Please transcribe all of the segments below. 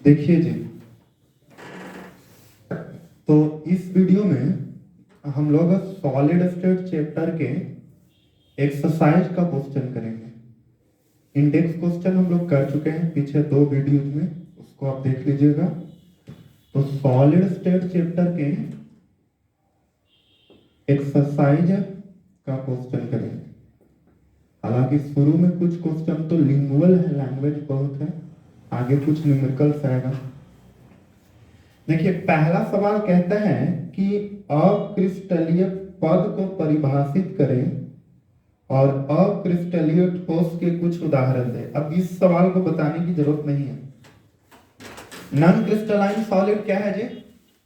देखिए जी, तो इस वीडियो में हम लोग सॉलिड स्टेट चैप्टर के एक्सरसाइज का क्वेश्चन करेंगे। इंडेक्स क्वेश्चन हम लोग कर चुके हैं पीछे 2 वीडियोज में, उसको आप देख लीजिएगा। तो सॉलिड स्टेट चैप्टर के एक्सरसाइज का क्वेश्चन करेंगे। हालांकि शुरू में कुछ क्वेश्चन तो लिंगुअल है, लैंग्वेज बहुत है, आगे कुछ न्यूमेरिकल्स आएगा। देखिए, पहला सवाल कहता है कि अक्रिस्टलीय पद को परिभाषित करें और अक्रिस्टलीय ठोस के कुछ उदाहरण दें। अब इस सवाल को बताने की जरूरत नहीं है। नॉन क्रिस्टलाइन सॉलिड क्या है जी?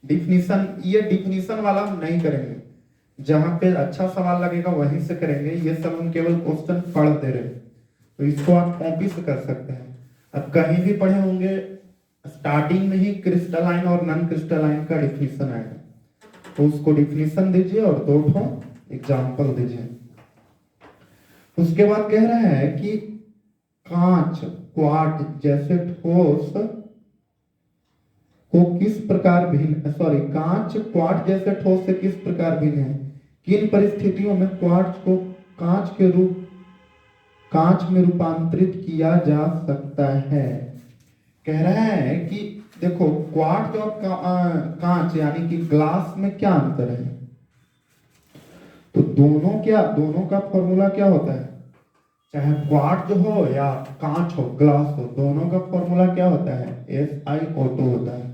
डिफिनीशन। ये डिफिनीशन वाला हम नहीं करेंगे, जहां पे अच्छा सवाल लगेगा वहीं से करेंगे। ये सब हम केवल क्वेश्चन पढ़ दे रहे, तो इसको आप कॉपी से कर सकते हैं। अब कहीं भी पढ़े होंगे स्टार्टिंग में ही क्रिस्टलाइन और नॉन क्रिस्टलाइन का डिफिनीशन आएगा, तो उसको डिफिनीशन दीजिए और 2 एग्जाम्पल दीजिए। उसके बाद कह रहा है कि कांच क्वार्ट जैसे ठोस को किस प्रकार भिन्न कांच क्वार्ट जैसे ठोस से किस प्रकार भिन्न है? किन परिस्थितियों में क्वार्ट्ज को कांच में रूपांतरित किया जा सकता है? कह रहा है कि देखो, क्वार्ट्ज और कांच यानी कि ग्लास में क्या अंतर है? तो दोनों का फॉर्मूला क्या होता है? चाहे क्वार्ट्ज हो या कांच हो, ग्लास हो, दोनों का फॉर्मूला क्या होता है? SiO2 होता है।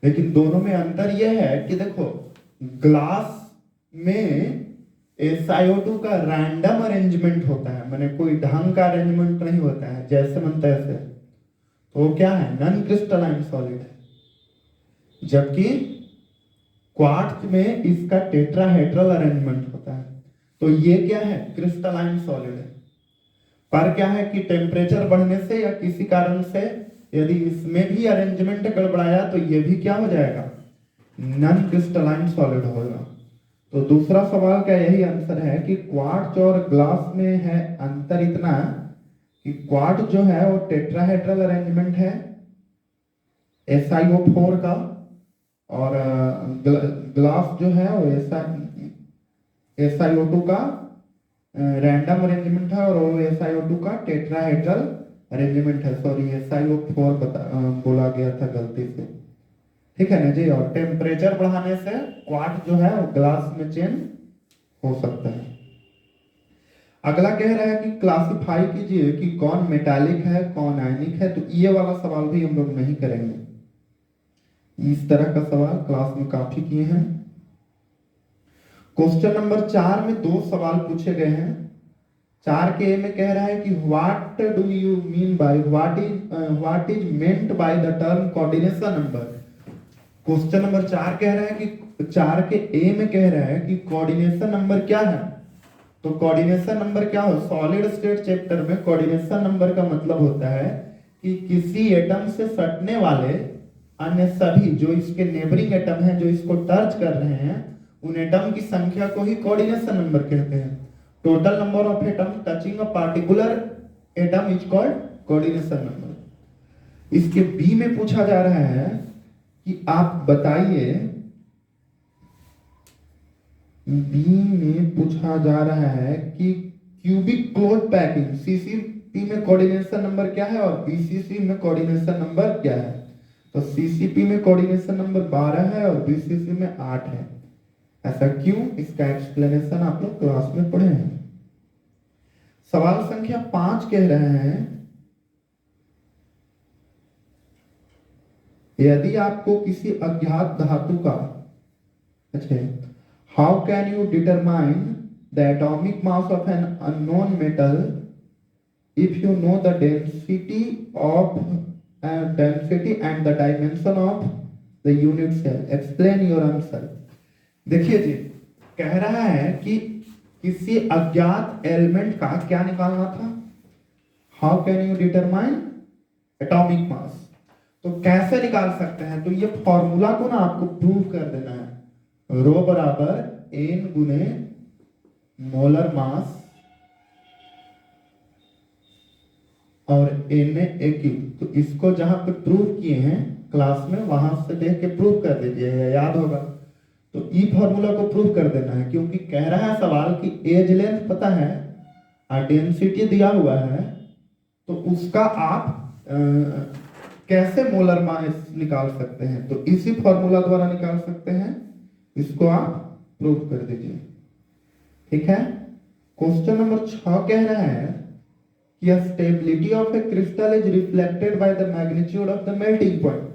लेकिन दोनों में अंतर यह है कि देखो, ग्लास में SiO2 का रैंडम अरेंजमेंट होता है, माने कोई ढंग का अरेंजमेंट नहीं होता है जैसे मन तैसे। तो क्या है? नॉन क्रिस्टलाइन सॉलिड है। जबकि क्वार्ट्ज में इसका टेट्राहेड्रल अरेंजमेंट होता है, तो ये क्या है? क्रिस्टलाइन सॉलिड है। पर क्या है कि टेम्परेचर बढ़ने से या किसी कारण से यदि इसमें भी अरेंजमेंट गड़बड़ाया तो ये भी क्या हो जाएगा? नॉन क्रिस्टलाइन सॉलिड होगा। तो दूसरा सवाल का यही आंसर है कि क्वार्ट्ज और ग्लास में है अंतर इतना कि क्वार्ट्ज जो है वो टेट्राहेड्रल अरेंजमेंट है SiO4 का, और ग्लास जो है वो SiO2 का रैंडम अरेंजमेंट है, और वो SiO2 का टेट्राहेड्रल अरेंजमेंट है। सॉरी, SiO4 बोला गया था गलती से, ठीक है ना जी। और टेम्परेचर बढ़ाने से क्वार्ट्ज जो है वो ग्लास में चेंज हो सकता है। अगला कह रहा है कि क्लासिफाई कीजिए कि कौन मेटालिक है कौन आयनिक है। तो ये वाला सवाल भी हम लोग नहीं करेंगे। इस तरह का सवाल क्लास में काफी किए हैं। क्वेश्चन नंबर 4 में 2 सवाल पूछे गए हैं। 4 के में कह रहा है कि what do you mean by what is meant by the term coordination number. Question number 4 कह रहा है कि 4 के ए में कह रहा है कि कोऑर्डिनेशन नंबर क्या है। तो कोऑर्डिनेशन नंबर क्या हो? सॉलिड स्टेट चैप्टर में कोऑर्डिनेशन नंबर का मतलब होता है कि किसी एटम से सटने वाले अन्य सभी जो इसके नेबरिंग एटम हैं, जो इसको टच कर रहे हैं, उन एटम की संख्या को ही कोऑर्डिनेशन नंबर कहते हैं। Total number of atom touching a particular atom is called coordination number. इसके बी में पूछा जा रहा है कि आप बताइए, बी में पूछा जा रहा है कि क्यूबिक क्लोज पैकिंग सीसीपी में कोऑर्डिनेशन नंबर क्या है और बीसीसी में कोऑर्डिनेशन नंबर क्या है। तो सीसीपी में कोऑर्डिनेशन नंबर 12 है और बीसीसी में 8 है। ऐसा क्यों? इसका एक्सप्लेनेशन आप लोग क्लास में पढ़े हैं। सवाल संख्या 5 कह रहे हैं, यदि आपको किसी अज्ञात धातु का, अच्छा, how can you determine the atomic mass of an unknown metal if you know the density and the dimension of the unit cell? Explain your answer. देखिए जी, कह रहा है कि किसी अज्ञात एलिमेंट का क्या निकालना था? How can you determine atomic mass? तो कैसे निकाल सकते हैं? तो ये फॉर्मूला को ना आपको प्रूव कर देना है। रो बराबर n गुने मोलर मास और Na तो इसको जहां पे प्रूव किए हैं क्लास में वहां से देख के प्रूव कर दीजिए, याद होगा। तो ई फॉर्मूला को प्रूव कर देना है, क्योंकि कह रहा है सवाल कि एज लेंथ पता है और डेंसिटी दिया हुआ है, तो उसका आप कैसे मोलर मास निकाल सकते हैं, तो इसी फॉर्मूला द्वारा निकाल सकते हैं। इसको आप प्रूव कर दीजिए, ठीक है। क्वेश्चन नंबर 6 कह रहा है कि stability of A crystal is reflected by the magnitude of the melting point.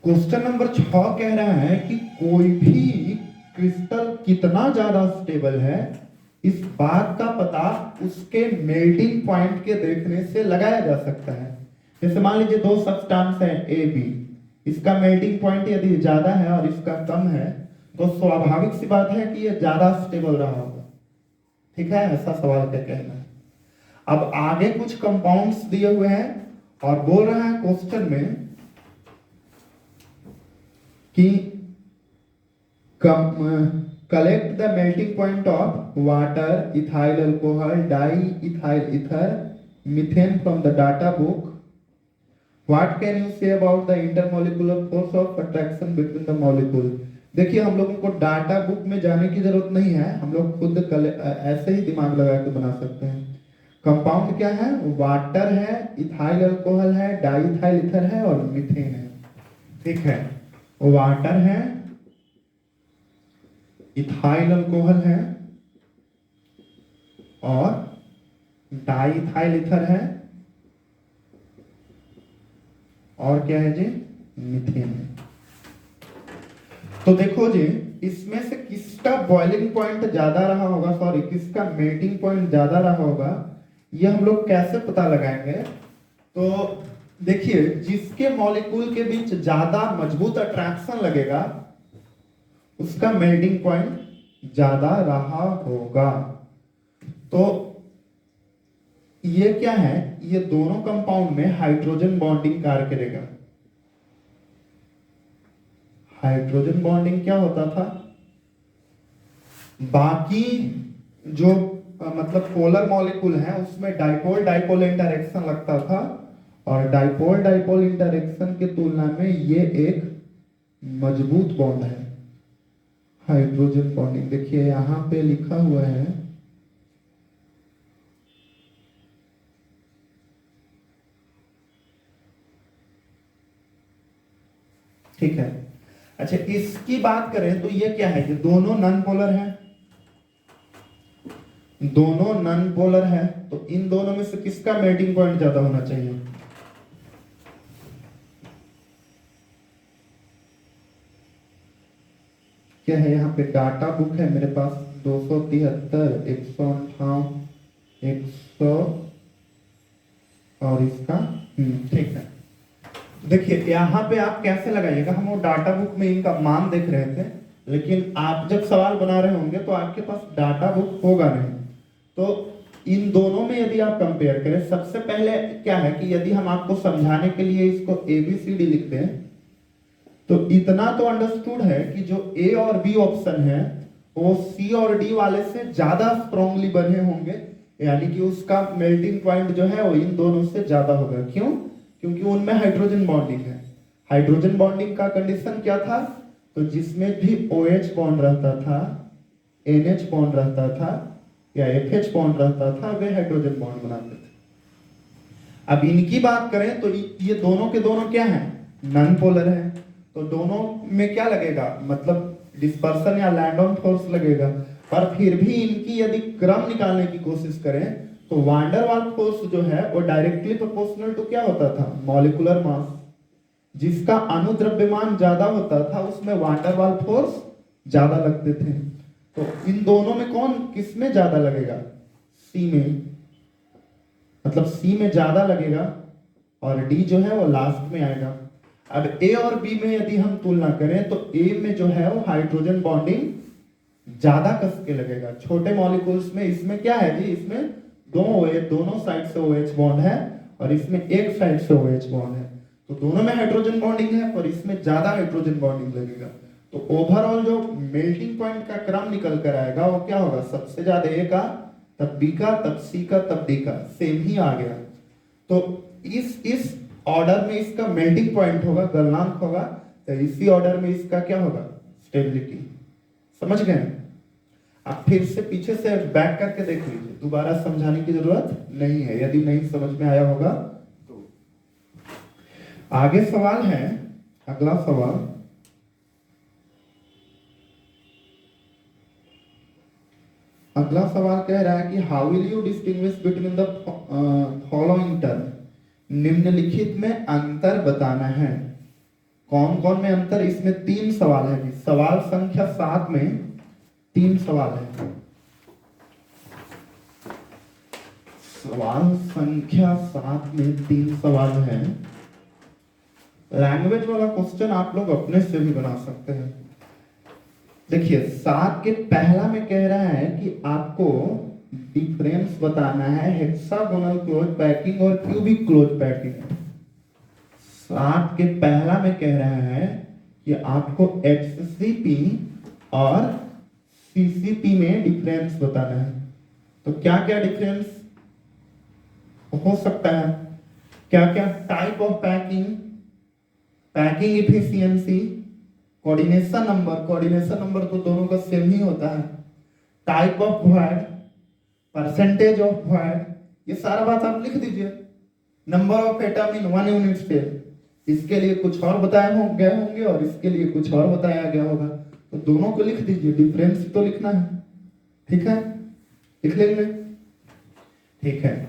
Question number 6 कह रहा है कि कोई भी क्रिस्टल कितना ज्यादा स्टेबल है, इस बात का पता उसके मेल्टिंग पॉइंट के देखने से लगाया जा सकता है। जैसे मान लीजिए दो सब्सटेंस है ए बी, इसका मेल्टिंग पॉइंट यदि ज्यादा है और इसका कम है, तो स्वाभाविक सी बात है कि ये ज्यादा स्टेबल रहा होगा, ठीक है। ऐसा सवाल का कहना है। अब आगे कुछ कंपाउंड्स दिए हुए हैं और बोल रहा है क्वेश्चन में कि collect the melting point of water, ethyl alcohol, di ethyl ether, methane from the data book. What can you say about the intermolecular force of attraction between the molecule. देखिए हम लोगों को डाटा बुक में जाने की जरूरत नहीं है, हम लोग खुद ऐसे ही दिमाग लगा के बना सकते हैं। कंपाउंड क्या है, वाटर है, इथाइल अल्कोहल है, डाई इथाइल ईथर है और मीथेन है, ठीक है। वाटर है, इथाइल अल्कोहल है और डाई इथाइल ईथर है और क्या है जी, मीथेन है। तो देखो जी, इसमें से किसका बॉइलिंग पॉइंट ज्यादा रहा होगा, सॉरी किसका मेल्टिंग पॉइंट ज्यादा रहा होगा, ये हम लोग कैसे पता लगाएंगे। तो देखिए जिसके मॉलिक्यूल के बीच ज्यादा मजबूत अट्रैक्शन लगेगा उसका मेल्टिंग पॉइंट ज्यादा रहा होगा। तो ये क्या है, ये दोनों कंपाउंड में हाइड्रोजन बॉन्डिंग कार्य करेगा। हाइड्रोजन बॉन्डिंग क्या होता था, बाकी जो मतलब पोलर मॉलिक्यूल है उसमें डाइपोल डाइपोल इंटरेक्शन लगता था, और डाइपोल डाइपोल इंटरेक्शन की तुलना में ये एक मजबूत बॉन्ड है, हाइड्रोजन बॉन्डिंग। देखिए यहां पे लिखा हुआ है, ठीक है। अच्छा इसकी बात करें तो ये क्या है, ये दोनों नॉन पोलर है, दोनों नॉन पोलर है, तो इन दोनों में से किसका मेल्टिंग पॉइंट ज्यादा होना चाहिए। क्या है, यहाँ पे डाटा बुक है मेरे पास 273, 158, 100 और इसका ठीक है। देखिए यहाँ पे आप कैसे लगाइएगा, हम वो डाटा बुक में इनका मान देख रहे थे, लेकिन आप जब सवाल बना रहे होंगे तो आपके पास डाटा बुक होगा नहीं। तो इन दोनों में यदि आप कंपेयर करें, सबसे पहले क्या है कि यदि हम आपको समझाने के लिए इसको ABCD लिखते हैं, तो इतना तो अंडरस्टूड है कि जो A और B ऑप्शन है वो C और D वाले से ज्यादा स्ट्रॉन्गली बने होंगे, यानी कि उसका मेल्टिंग पॉइंट जो है वो इन दोनों से ज्यादा होगा। क्यों, क्योंकि उनमें हाइड्रोजन बॉन्डिंग है। हाइड्रोजन बॉन्डिंग का कंडीशन क्या था, तो जिसमें भी OH बॉन्ड रहता था, NH बॉन्ड रहता था या FH बॉन्ड रहता था, वे हाइड्रोजन बॉन्ड बनाते थे। अब इनकी बात करें तो ये दोनों के दोनों क्या हैं, नॉन पोलर हैं, तो दोनों में क्या लगेगा, मतलब डिस्पर्सन या लैंड ऑन फोर्स लगेगा। पर फिर भी इनकी यदि क्रम निकालने की कोशिश करें तो वांडर वाल फोर्स जो है वो डायरेक्टली प्रोपोर्शनल टू क्या होता था, मॉलिक्यूलर मास। जिसका अनुद्रव्यमान ज्यादा होता था उसमें वांडर वाल फोर्स ज्यादा लगते थे। तो इन दोनों में कौन किस में ज्यादा लगेगा, सी में, मतलब सी में ज्यादा लगेगा और डी जो है वो लास्ट में आएगा। अब ए और बी में यदि हम तुलना करें तो ए में जो है वो हाइड्रोजन बॉन्डिंग ज्यादा कस के लगेगा। छोटे मॉलिक्यूल्स में इसमें क्या है जी, इसमें दोनों साइड से OH बॉन्ड है और इसमें एक साइड से OH बॉन्ड है, तो दोनों में हाइड्रोजन बॉन्डिंग है पर इसमें ज्यादा हाइड्रोजन बॉन्डिंग लगेगा। तो ओवरऑल जो मेल्टिंग पॉइंट का क्रम निकल कर आएगा वो क्या होगा, सबसे ज्यादा ए का, तब बी का, तब सी का, तब डी का, सेम ही आ गया। तो इस ऑर्डर में इसका मेल्टिंग पॉइंट होगा, गलनांक होगा, तो इसी ऑर्डर में इसका क्या होगा, स्टेबिलिटी। समझ गए? आप फिर से पीछे से बैक करके देख लीजिए, दोबारा समझाने की जरूरत नहीं है यदि नहीं समझ में आया होगा तो। आगे सवाल है, अगला सवाल, अगला सवाल कह रहा है कि how will you distinguish between the following term, निम्नलिखित में अंतर बताना है। कौन कौन में अंतर, इसमें 3 सवाल है जी। सवाल संख्या 7 में 3 सवाल है। सवाल संख्या 7 में 3 सवाल है। लैंग्वेज वाला क्वेश्चन आप लोग अपने से भी बना सकते हैं। देखिए 7 के पहला में कह रहा है कि आपको डिफरेंस बताना है हेक्सागोनल क्लोज पैकिंग और क्यूबिक क्लोज पैकिंग। 7 के पहला में कह रहा है कि आपको HCP और CCP में डिफरेंस बताना है। तो क्या क्या डिफरेंस हो सकता है, क्या क्या type of packing, packing efficiency, coordination number तो दोनों का सेम ही होता है, type of void, percentage of void, ये सारा बात आप लिख दीजिए। Number of atom in 1 unit cell, इसके लिए कुछ और बताए गए होंगे और इसके लिए कुछ और बताया गया होगा, तो दोनों को लिख दीजिए, डिफरेंस तो लिखना है। ठीक है, लिख लेंगे। ठीक है,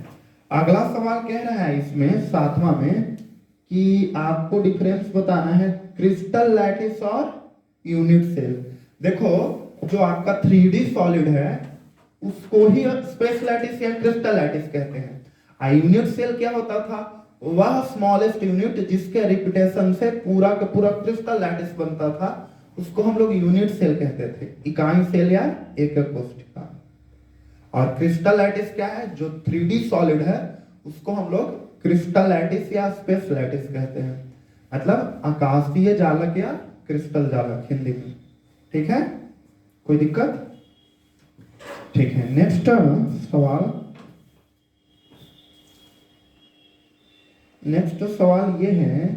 अगला सवाल कह रहा है इसमें 7वां में कि आपको डिफरेंस बताना है क्रिस्टल लैटिस और यूनिट सेल। देखो जो आपका 3D सॉलिड है उसको ही स्पेस लैटिस या क्रिस्टल लैटिस कहते हैं। यूनिट सेल क्या होता था, वह स्मॉलेस्ट यूनिट जिसके रिपीटेशन से पूरा का पूरा क्रिस्टल लैटिस बनता था, उसको हम लोग यूनिट सेल कहते थे, इकाई सेल या एकक कोशिका। और क्रिस्टल लैटिस क्या है, जो 3D सॉलिड है उसको हम लोग क्रिस्टल लैटिस या स्पेस लैटिस कहते हैं, मतलब आकाशीय जालक या क्रिस्टल जालक हिंदी में। ठीक है, कोई दिक्कत? ठीक है, नेक्स्ट सवाल, नेक्स्ट सवाल ये है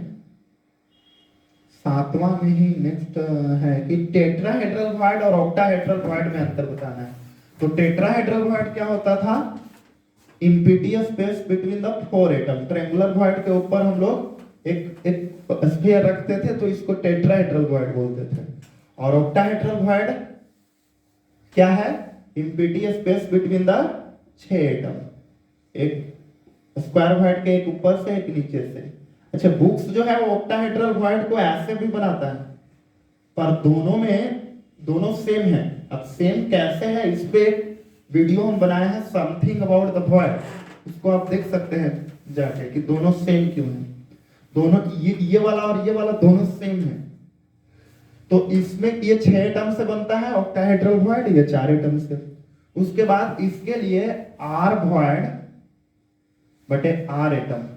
7वां में ही नेक्स्ट है कि टेट्राहेड्रल वॉइड और ऑक्टाहेड्रल वॉइड में अंतर बताना है। तो टेट्राहेड्रल वॉइड क्या होता था, empty space between the 4 atom. Triangular void के ऊपर हम लोग एक स्फीयर रखते थे तो इसको टेट्राहेड्रल वॉइड बोलते थे। और ऑक्टाहेड्रल वॉइड क्या है, empty space between the 6 atom, एक स्क्वायर वॉइड के एक ऊपर से एक नीचे से। अच्छा, बुक्स जो है वो ऑक्टाहेड्रल वॉइड को ऐसे भी बनाता है, पर दोनों सेम है। अब सेम कैसे है, इस पे वीडियो हम बनाए हैं, समथिंग अबाउट द वॉइड, उसको आप देख सकते हैं जाके कि दोनों सेम क्यों है। दोनों ये वाला और ये वाला दोनों सेम है। तो इसमें ये 6 एटम से बनता है ऑक्टाहेड्रल वॉइड, ये 4 एटम से। उसके बाद इसके लिए R वॉइड बटे R एटम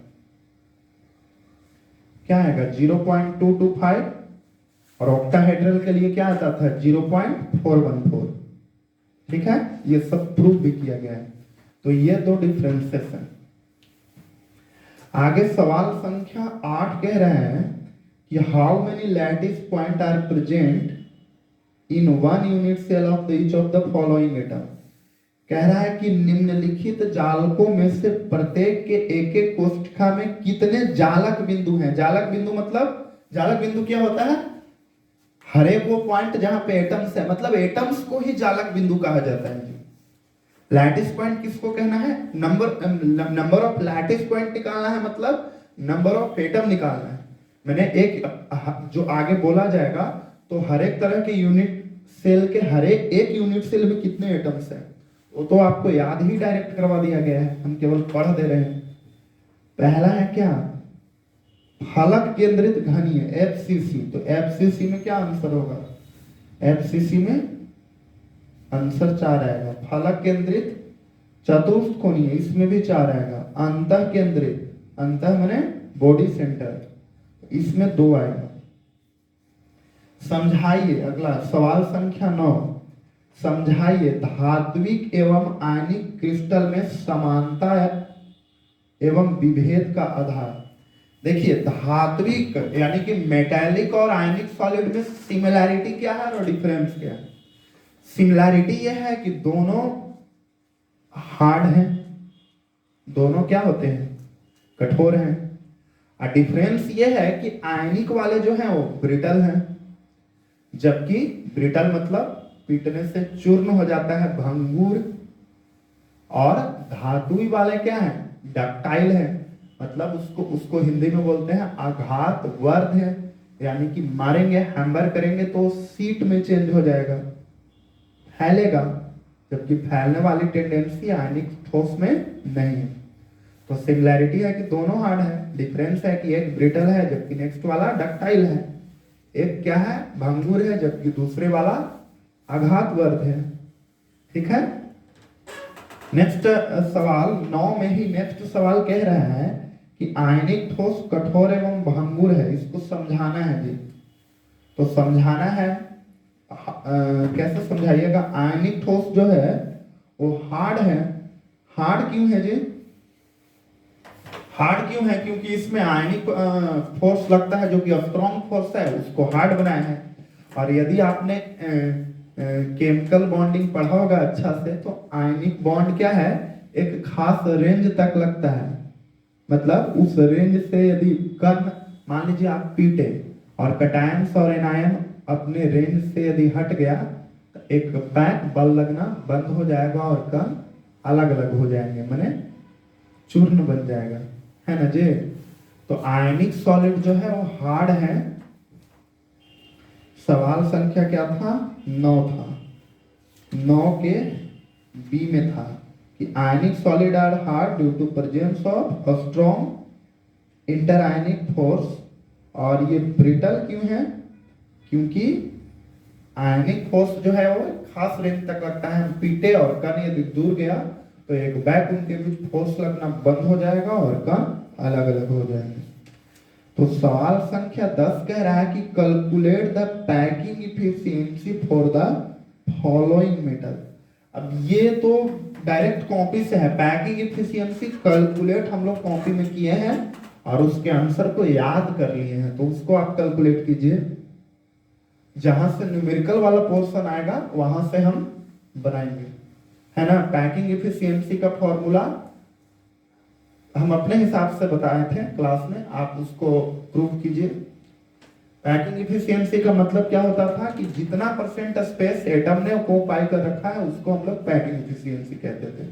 क्या आएगा 0.225, और ऑक्टाहेड्रल के लिए क्या आता था 0.414। ठीक है, ये सब प्रूव भी किया गया है। तो ये 2 डिफरेंसेस हैं। आगे सवाल संख्या 8 कह रहे हैं कि how many lattice point are present in 1 unit cell of each of the following atom. कह रहा है कि निम्नलिखित जालकों में से प्रत्येक के एक एक कोष्ठिका में कितने जालक बिंदु हैं। जालक बिंदु मतलब, जालक बिंदु क्या होता है, हर एक वो पॉइंट जहां पे एटम्स है, मतलब एटम्स को ही जालक बिंदु कहा जाता है। लैटिस पॉइंट किसको कहना है, नंबर ऑफ लैटिस पॉइंट निकालना है, मतलब नंबर ऑफ एटम निकालना है। मैंने एक जो आगे बोला जाएगा, तो हर एक तरह के यूनिट सेल के हर एक यूनिट सेल में कितने एटम्स हैं वो तो आपको याद ही डायरेक्ट करवा दिया गया है, हम केवल पढ़ दे रहे हैं। पहला है क्या, फलक केंद्रित घनीय FCC। तो FCC में क्या आंसर होगा, FCC में आंसर 4 आएगा। फलक केंद्रित चतुर्थ कोणीय, इसमें भी 4 आएगा। अंतः केंद्रित, अंतः माने बॉडी सेंटर, इसमें 2 आएगा। समझाइए, अगला सवाल संख्या 9, समझाइए धात्विक एवं आयनिक क्रिस्टल में समानता एवं विभेद का आधार। देखिए धात्विक यानी कि मेटालिक और आयनिक सॉलिड में सिमिलैरिटी क्या है और डिफरेंस क्या है। सिमिलैरिटी यह है कि दोनों हार्ड हैं, दोनों क्या होते हैं, कठोर हैं। और डिफरेंस यह है कि आयनिक वाले जो हैं वो ब्रिटल हैं, जबकि ब्रिटल मतलब पीटने से चूर्ण हो जाता है, भंगुर। और धातुई वाले क्या है, डक्टाइल है, मतलब उसको उसको हिंदी में बोलते हैं आघात वर्ध है, यानी कि मारेंगे हैमर करेंगे तो सीट में चेंज हो जाएगा, फैलेगा, जबकि फैलने वाली टेंडेंसी आयनिक ठोस में नहीं है। तो सिमिलैरिटी है कि दोनों हार्ड है, डिफरेंस है कि एक ब्रिटल है जबकि नेक्स्ट वाला डक्टाइल है, एक क्या है भंगुर है जबकि दूसरे वाला आघातवर्ध है। ठीक है। नेक्स्ट सवाल 9 में ही नेक्स्ट सवाल कह रहा है कि आयनिक ठोस कठोर एवं भंगुर है, इसको समझाना है जी। तो समझाना है, कैसे समझाइएगा। आयनिक ठोस जो है वो हार्ड है। हार्ड क्यों है जी, हार्ड क्यों है, क्योंकि इसमें आयनिक फोर्स लगता है जो कि स्ट्रॉन्ग फोर्स है, उसको हार्ड बनाया है। और यदि आपने केमिकल बॉन्डिंग पढ़ा होगा अच्छा से, तो आयनिक बॉन्ड क्या है, एक खास रेंज तक लगता है। मतलब उस रेंज से यदि कण, मान लीजिए आप पीटे और कटायंस और एनायन अपने रेंज से यदि हट गया तो एक पैक बल लगना बंद हो जाएगा और कण अलग अलग हो जाएंगे, माने चूर्ण बन जाएगा, है ना जी। तो आयनिक सॉलिड जो है वो हार्ड है। सवाल संख्या क्या था, 9 था। 9 के बी में था कि ionic solid are hard due to presence of strong interionic force. और ये ब्रिटल क्यों है, क्योंकि आयनिक फोर्स जो है वो खास रेंज तक लगता है। पीटे और कण यदि दूर गया तो एक बैक उनके बीच फोर्स लगना बंद हो जाएगा और कण अलग अलग हो जाएंगे। तो सवाल संख्या 10 कह रहा है कि calculate the packing efficiency for the following metal. अब ये तो डायरेक्ट कॉपी से है, पैकिंग इफिशियंसी कैलकुलेट हम लोग कॉपी में किए हैं और उसके आंसर को याद कर लिए हैं, तो उसको आप कैलकुलेट कीजिए। जहां से न्यूमेरिकल वाला पोर्शन आएगा वहां से हम बनाएंगे, है ना। पैकिंग इफिशियंसी का फॉर्मूला हम अपने हिसाब से बताए थे क्लास में, आप उसको प्रूव कीजिए। पैकिंग इफिशियंसी का मतलब क्या होता था कि जितना परसेंट स्पेस एटम ने ऑक्यूपाई कर रखा है उसको हम लोग पैकिंग इफिशियंसी कहते थे।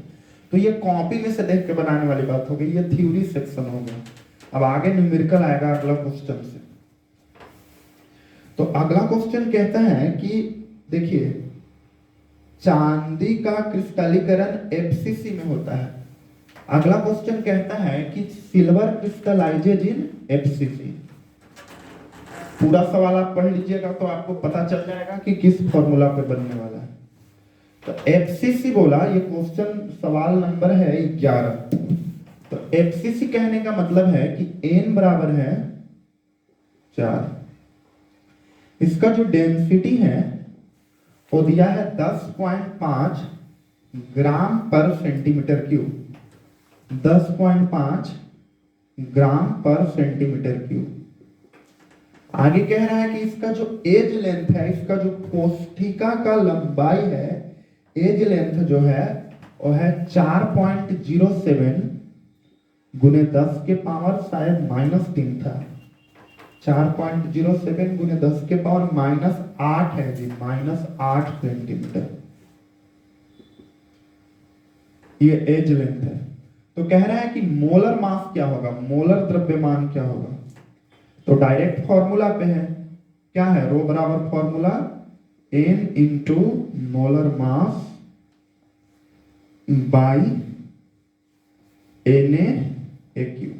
तो ये कॉपी में से देख के बनाने वाली बात हो गई, ये थ्योरी सेक्शन हो गया। अब आगे न्यूमेरिकल आएगा अगला क्वेश्चन से। तो अगला क्वेश्चन कहता है कि देखिए चांदी का क्रिस्टलीकरण एफसीसी में होता है। अगला क्वेश्चन कहता है कि सिल्वर क्रिस्टलाइजेज इन एफसीसी। पूरा सवाल आप पढ़ लीजिएगा तो आपको पता चल जाएगा कि किस फॉर्मूला पे बनने वाला है। तो एफसीसी बोला, ये क्वेश्चन सवाल नंबर है 11। तो एफसीसी कहने का मतलब है कि एन बराबर है 4। इसका जो डेंसिटी है वो दिया है 10.5 ग्राम पर सेंटीमीटर क्यूब। 10.5 ग्राम पर सेंटीमीटर क्यूब। आगे कह रहा है कि इसका जो एज लेंथ है, इसका जो कोष्ठिका का लंबाई है, एज लेंथ जो है वो है 4.07 गुने 10 के पावर शायद -3 था। 4.07 गुने 10 के पावर -8 है जी, -8 सेंटीमीटर ये एज लेंथ है। तो कह रहा है कि मोलर मास क्या होगा, मोलर द्रव्यमान क्या होगा। तो डायरेक्ट फॉर्मूला पे है, क्या है, रो बराबर formula n into molar mass by Na/AQ।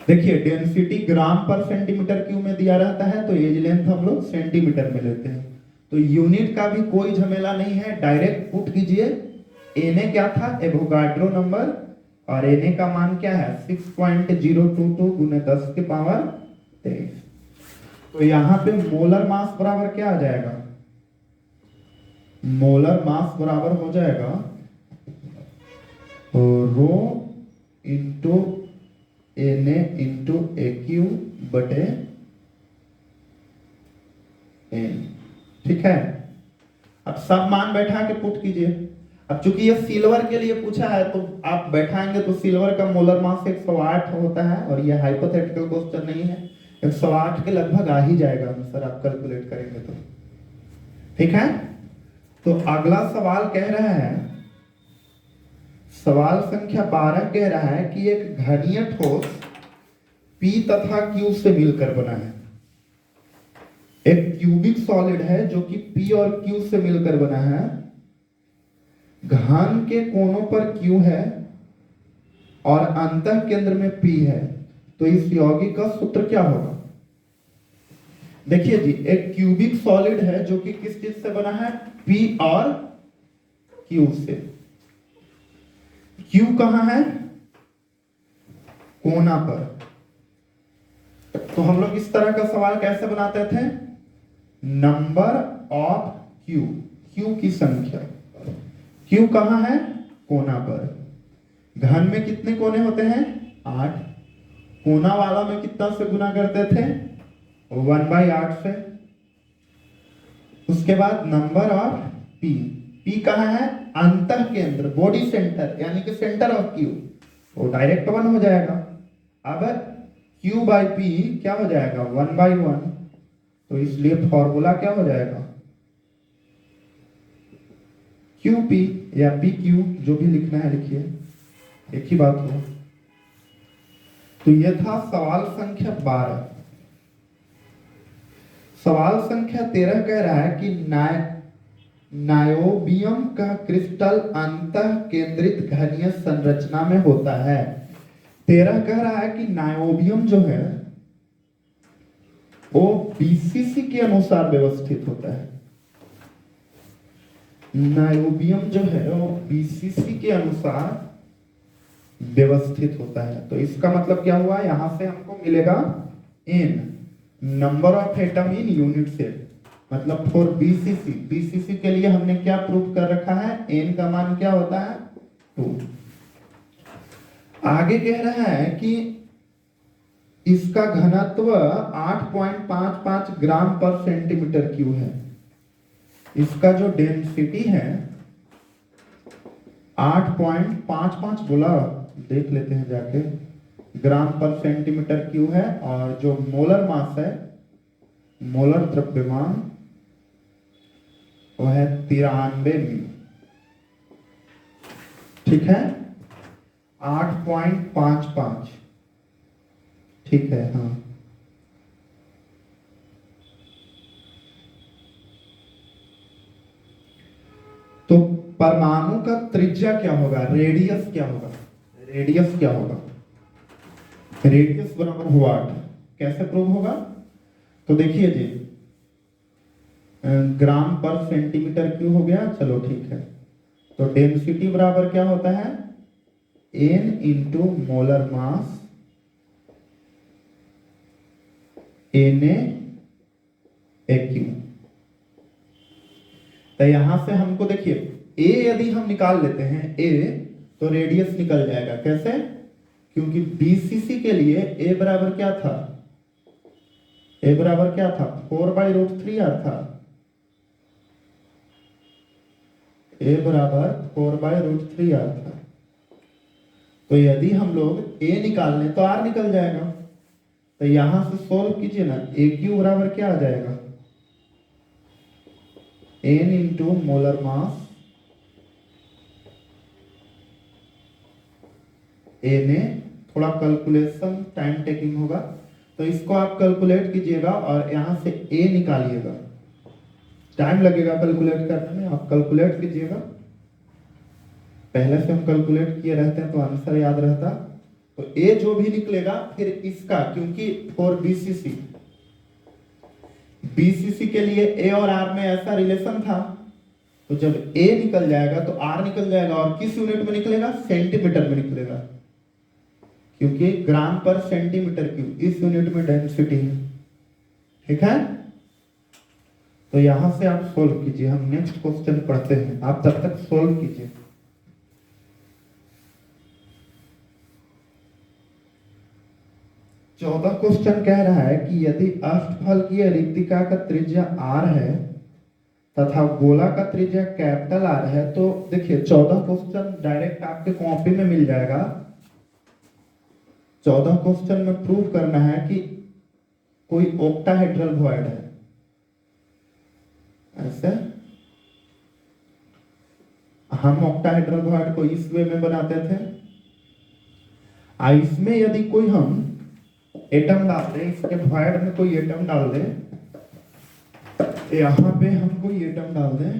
देखिए डेंसिटी ग्राम पर सेंटीमीटर क्यूब में दिया रहता है, तो एज लेंथ हम लोग सेंटीमीटर में लेते हैं। तो यूनिट का भी कोई झमेला नहीं है, डायरेक्ट पुट कीजिए। Na क्या था, एवोगाड्रो नंबर, और Na का मान क्या है 6.022 गुने 10 के पावर 23। तो यहां पे मोलर मास बराबर क्या आ जाएगा, मोलर मास बराबर हो जाएगा rho into n a into a q बटे एन। ठीक है, अब सब मान बैठा के पुट कीजिए। अब चूंकि ये सिल्वर के लिए पूछा है तो आप बैठाएंगे तो सिल्वर का मोलर मास 108 होता है और ये हाइपोथेटिकल क्वेश्चन नहीं है, 108 के लगभग आ ही जाएगा आंसर आप कैलकुलेट करेंगे तो। ठीक है, तो अगला सवाल कह रहा है, सवाल संख्या 12 कह रहा है कि एक घनीय ठोस P तथा Q से मिलकर बना है। एक क्यूबिक सॉलिड है जो कि P और Q से मिलकर बना है। घन के कोनों पर Q है और अंतः केंद्र में P है, तो इस यौगिक का सूत्र क्या होगा? देखिए जी, एक क्यूबिक सॉलिड है जो कि किस चीज से बना है? P और Q से। Q कहां है? कोना पर। तो हम लोग इस तरह का सवाल कैसे बनाते थे? नंबर ऑफ Q, Q की संख्या। Q कहां है? कोना पर। घन में कितने कोने होते हैं? 8। कोना वाला में कितना से गुना करते थे? 1/8 से। उसके बाद नंबर ऑफ P, P कहां है? अंतः केंद्र, बॉडी सेंटर, यानी कि सेंटर ऑफ Q, वो डायरेक्ट 1 हो जाएगा। अब Q बाई P क्या हो जाएगा? 1/1। तो इसलिए फॉर्मूला क्या हो जाएगा? QP या PQ, जो भी लिखना है लिखिए, एक ही बात हो। तो यह था सवाल संख्या 12। सवाल संख्या 13 कह रहा है कि नायोबियम का क्रिस्टल अंतः केंद्रित घनीय संरचना में होता है। 13 कह रहा है कि नायोबियम जो है वो बीसीसी के अनुसार व्यवस्थित होता है। नायोबियम जो है वो बीसीसी के अनुसार व्यवस्थित होता है। तो इसका मतलब क्या हुआ? यहां से हमको मिलेगा n, number of atom in unit cell, मतलब फॉर बीसीसी। बीसीसी के लिए हमने क्या प्रूफ कर रखा है? n का मान क्या होता है? 2। आगे कह रहा है कि इसका घनत्व 8.55 ग्राम पर सेंटीमीटर क्यूब है। इसका जो डेंसिटी है 8.55 बोला, देख लेते हैं जाके, ग्राम पर सेंटीमीटर क्यूब है, और जो मोलर मास है, मोलर द्रव्यमान, वो है 93 म्यू। ठीक है, 8.55। ठीक है, हाँ। तो परमाणु का त्रिज्या क्या होगा? रेडियस क्या होगा? रेडियस क्या होगा? रेडियस बराबर व्हाट? कैसे प्रूव होगा? तो देखिए जी, ग्राम पर सेंटीमीटर क्यूब हो गया, चलो ठीक है। तो डेंसिटी बराबर क्या होता है? n into molar mass Na AQ। तो यहां से हमको देखिए A यदि हम निकाल लेते हैं A, तो रेडियस निकल जाएगा। कैसे? क्योंकि BCC के लिए A बराबर क्या था? A बराबर क्या था? 4/√3r था। A बराबर 4/√3r था। तो यदि हम लोग A निकाल लें तो R निकल जाएगा। तो यहां से सोल्व कीजिए ना, AQ बराबर क्या आ जाएगा? n into molar mass Na। थोड़ा कैलकुलेशन टाइम टेकिंग होगा, तो इसको आप कैलकुलेट कीजिएगा और यहां से A निकालिएगा। टाइम लगेगा कैलकुलेट करने में, आप कैलकुलेट कीजिएगा। पहले से हम कैलकुलेट किए रहते हैं तो आंसर याद रहता। तो A जो भी निकलेगा फिर इसका, क्योंकि फॉर बीसीसी के लिए A और R में ऐसा रिलेशन था, तो जब A निकल जाएगा तो R निकल जाएगा। और किस यूनिट में निकलेगा? सेंटीमीटर में निकलेगा, क्योंकि ग्राम पर सेंटीमीटर क्यूब इस यूनिट में डेंसिटी है। ठीक है, तो यहां से आप सोल्व कीजिए। हम नेक्स्ट क्वेश्चन पढ़ते हैं, आप तब तक सोल्व कीजिए। 14 क्वेश्चन कह रहा है कि यदि अष्टफल की रिक्तिका का त्रिज्या r है तथा गोला का त्रिज्या कैपिटल R है, तो देखिए 14 क्वेश्चन डायरेक्ट आपके कॉपी में मिल जाएगा। 14 क्वेश्चन में प्रूव करना है कि कोई ऑक्टाहेड्रल वॉइड है, ऐसे हम ऑक्टाहेड्रल वॉइड को इस वे में बनाते थे। इसमें यदि कोई हम एटम डाल दें, इसके वॉइड में कोई एटम डाल दें, यहां पे हम कोई एटम डाल दें,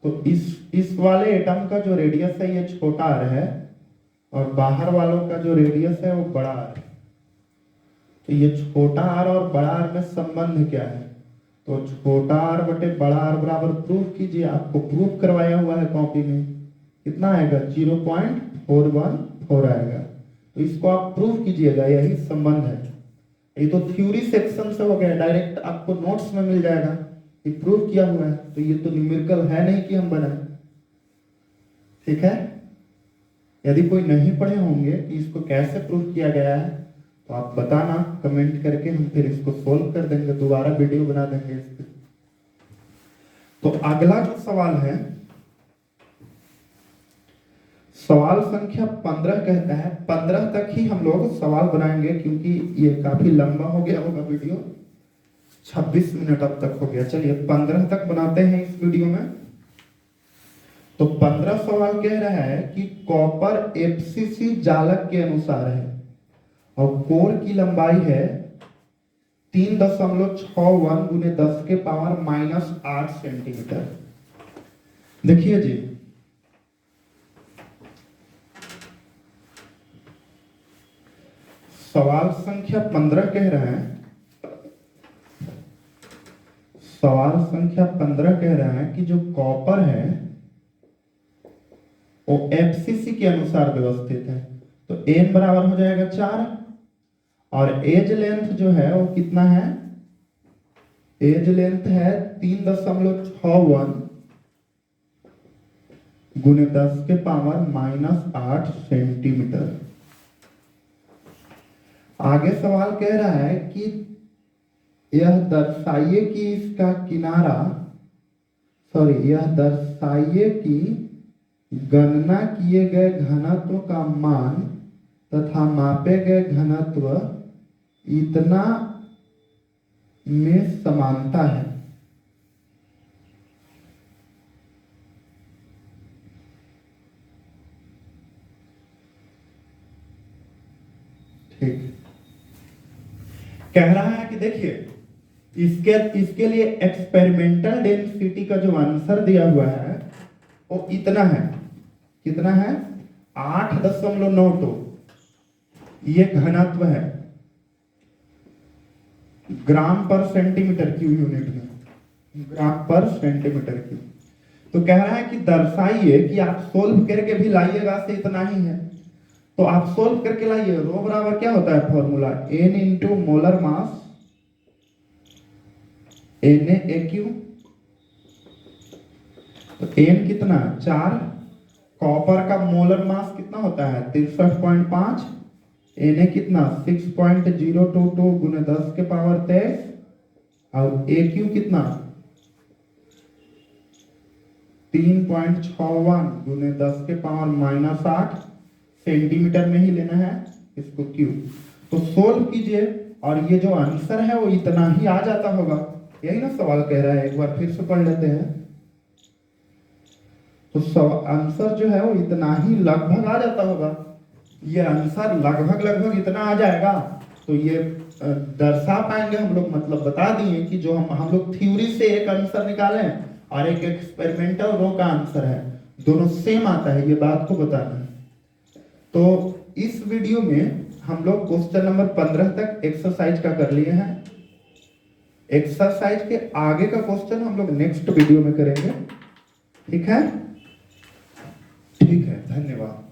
तो इस वाले एटम का जो रेडियस है ये छोटा r है और बाहर वालों का जो रेडियस है वो बड़ा r है। तो ये छोटा r और बड़ा r में संबंध क्या है? तो छोटा r बटे बड़ा r बराबर प्रूफ कीजिए। आपको प्रूफ करवाया हुआ है कॉपी में, कितना आएगा? 0.414 आएगा। तो इसको आप प्रूफ कीजिएगा, यही संबंध है। ये तो थ्योरी सेक्शन से हो गया, डायरेक्ट आपको नोट्स में मिल जाएगा, ये प्रूफ किया हुआ है। तो ये तो न्यूमेरिकल है नहीं कि हम बनाए, ठीक है। यदि कोई नहीं पढ़े होंगे कि इसको कैसे प्रूफ किया गया है तो आप बताना कमेंट करके, हम फिर इसको सोल्व कर देंगे, दोबारा वीडियो बना देंगे इस पे। तो अगला जो सवाल है, सवाल संख्या 15 कहता है, 15 तक ही हम लोग सवाल बनाएंगे क्योंकि ये काफी लंबा हो गया होगा वीडियो, 26 मिनट अब तक हो गया। चलिए 15 तक बनाते हैं इस वीडियो में। तो 15 सवाल कह रहा है कि कॉपर FCC जालक के अनुसार है और कोर की लंबाई है 3.61 गुने 10 के पावर -8 सेंटीमीटर। देखिए जी, सवाल संख्या 15 कह रहा है, सवाल संख्या 15 कह रहा है कि जो कॉपर है वो FCC के अनुसार व्यवस्थित है। तो n बराबर हो जाएगा 4 और एज लेंथ जो है वो कितना है? एज लेंथ है 3.61 गुने 10 के पावर -8 सेंटीमीटर। आगे सवाल कह रहा है कि यह दर्शाइए कि इसका किनारा, यह दर्शाइए कि गणना किए गए घनत्व का मान तथा मापे गए घनत्व इतना में समानता है। ठीक, कह रहा है कि देखिए इसके लिए एक्सपेरिमेंटल डेंसिटी का जो आंसर दिया हुआ है वो इतना है, कितना है? 8.92। ये घनत्व है ग्राम पर सेंटीमीटर क्यूब यूनिट में, ग्राम पर सेंटीमीटर क्यूब। तो कह रहा है कि दर्शाइए कि आप सोल्व करके भी लाइएगा से इतना ही है। तो आप सोल्व करके लाइए। रो बराबर क्या होता है formula? n into molar mass NaAQ। तो n कितना? 4। कॉपर का मोलर मास कितना होता है? 63.5। Na कितना? 6.022 गुने 10 के पावर 23 और AQ कितना? 3.61 गुने 10 के पावर -8 सेंटीमीटर में ही लेना है इसको क्यूब। तो सोल्व कीजिए और ये जो आंसर है वो इतना ही आ जाता होगा। यही ना सवाल कह रहा है, एक बार फिर से पढ़ लेते हैं। तो आंसर जो है वो इतना ही लगभग आ जाता होगा। ये आंसर लगभग इतना आ जाएगा तो ये दर्शा पाएंगे हम लोग, मतलब बता दिए कि जो हम लोग थ्योरी से एक आंसर निकालें और एक एक्सपेरिमेंटल रो का आंसर है, दोनों सेम आता है, ये बात को बताना है। तो इस वीडियो में हम लोग क्वेश्चन नंबर 15 तक एक्सरसाइज का कर लिए हैं। एक्सरसाइज के आगे का क्वेश्चन हम लोग नेक्स्ट वीडियो में करेंगे। ठीक है, ठीक है, धन्यवाद।